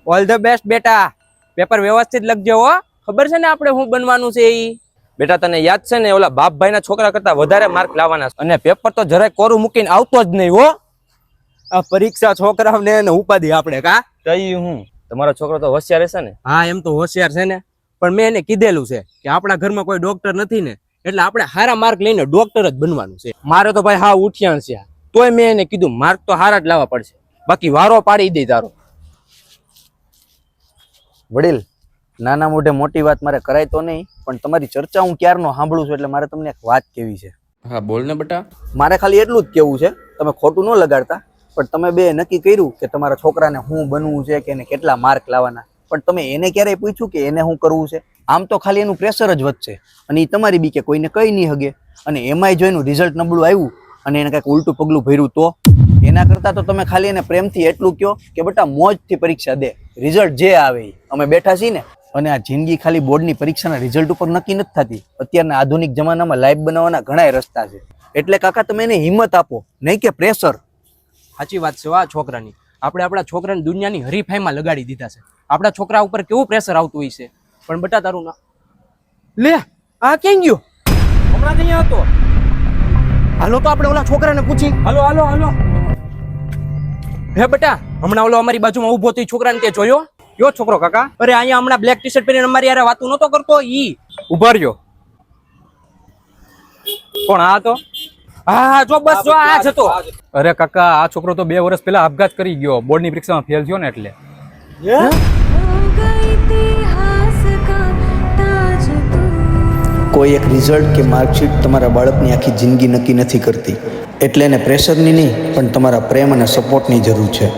All the best બેટા. Paper વ્યવસ્થિત લખજો હો. ખબર છે ને આપણે શું બનવાનું છે ઈ? બેટા તને યાદ છે ને ઓલા બાપભાઈના છોકરા કરતા વધારે માર્ક લાવવાના છે. અને પેપર તો જરાય કોરું મૂકીને આવતો જ નહીં હો. આ પરીક્ષા છોકરાઓને એને ઉપાધિ આપણે કા કઈ હું તમારો છોકરો તો હોશિયાર હશે ને? હા એમ તો હોશિયાર છે ને, પણ મેં એને કીધેલું છે કે આપણા ઘરમાં કોઈ ડોક્ટર નથી ને, એટલે આપણે સારા માર્ક લઈને ડોક્ટર જ બનવાનું છે. મારે તો ભાઈ હા ઉઠિયાણ છે, તોય મેં એને કીધું માર્ક તો હારા જ લાવવા પડશે, બાકી વારો પાડી દે તારો. વડીલ, નાના મોઢે મોટી વાત મારે કરાય તો નહીં, પણ તમારી ચર્ચા હું ક્યારનો સાંભળું છું, એટલે મારે તમને એક વાત કહેવી છે. હા બોલ ને બેટા. મારે ખાલી એટલું જ કહેવું છે, તમે ખોટું ન લગાડતા, પણ તમે બે નક્કી કર્યું કે તમારા છોકરાને શું બનવું છે કે એને કેટલા માર્ક લાવવાના, પણ તમે એને ક્યારેય પૂછ્યું કે એને શું કરવું છે? આમ તો ખાલી એનું પ્રેશર જ વધશે, અને એ તમારી બી કે કોઈને કઈ નહીં હગે, અને એમાંય જો એનું રિઝલ્ટ નબળું આવ્યું અને એને કંઈક ઉલટું પગલું ભર્યું તો એના કરતાં તો તમે ખાલી એને પ્રેમથી એટલું કહો કે બેટા મોજથી પરીક્ષા દે, રિઝલ્ટ જે આવે એ અમે બેઠા છીએ ને. અને આ જિંદગી ખાલી બોર્ડની પરીક્ષાના રિઝલ્ટ ઉપર નક્કી નથી થતી. અત્યારના આધુનિક જમાનામાં લાઈફ બનાવવાના ઘણા રસ્તા છે, એટલે કાકા તમે એને હિંમત આપો, નહીં કે પ્રેશર. સાચી વાત છે આ છોકરાની. આપણે આપણા છોકરાને દુનિયાની હરીફાઈમાં લગાડી દીધા છે. આપણા છોકરા ઉપર કેવું પ્રેશર આવતું હોય છે. પણ બેટા તારું ના લે, આ ક્યાં ગયો? હમણાં અહીંયા હતો. હાલો તો આપણે ઓલા છોકરાને પૂછી. હાલો હાલો હાલો. હે બેટા, હમણાં ઓલો અમારી બાજુમાં ઊભો તો છોકરાને તે જોયો? કયો છોકરો કાકા? અરે અહીંયા હમણાં બ્લેક ટી શર્ટ પહેરીને અમારી યાર વાતું નતો કરતો ઈ. ઉભા રહ્યો. કોણ આ તો? હા જો બસ જો આ જ હતો. અરે કાકા, આ છોકરો તો 2 વર્ષ પહેલા આપઘાત કરી ગયો, બોર્ડની પરીક્ષામાં ફેલ થયો ને એટલે. કોઈ એક રિઝલ્ટ કે માર્કશીટ તમારા બાળકની આખી જિંદગી નક્કી નથી કરતી, એટલે એને પ્રેશરની નહીં પણ તમારા પ્રેમ અને સપોર્ટની જરૂર છે.